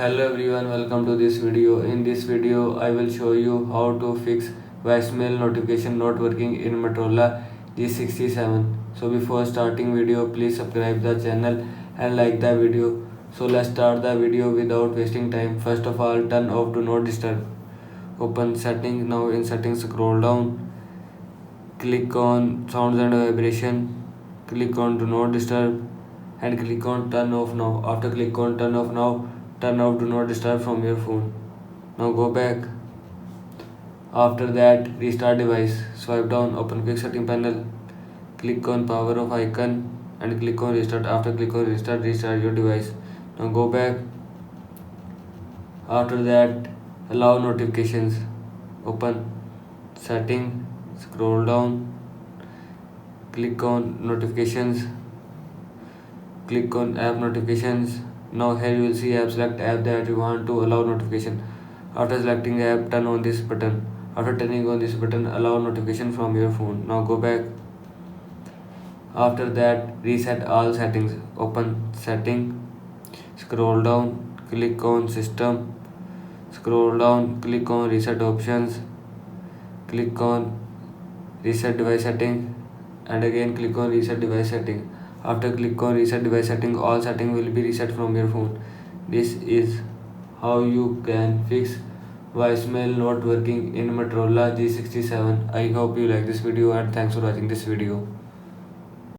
Hello everyone, welcome to this video. In this video, I will show you how to fix voicemail notification not working in Motorola G67. So before starting video, please subscribe the channel and like the video. So let's start the video without wasting time. First of all, turn off do not disturb. Open settings. Now in settings, scroll down. Click on sounds and vibration. Click on do not disturb and click on turn off now. After click on turn off now, turn off do not disturb from your phone. Now go back. After that, restart device. Swipe down, open quick setting panel. Click on power off icon and click on restart. After click on restart, restart your device. Now go back. After that, allow notifications. Open setting, scroll down, click on notifications, click on app notifications. Now here you will see app, select app that you want to allow notification. After selecting app, turn on this button. After turning on this button, allow notification from your phone. Now go back. After that, reset all settings. Open setting, scroll down, click on system, scroll down, click on reset options, click on reset device setting and again click on reset device setting. After click on reset device setting, all setting will be reset from your phone. This is how you can fix voicemail not working in Motorola G67. I hope you like this video and thanks for watching this video.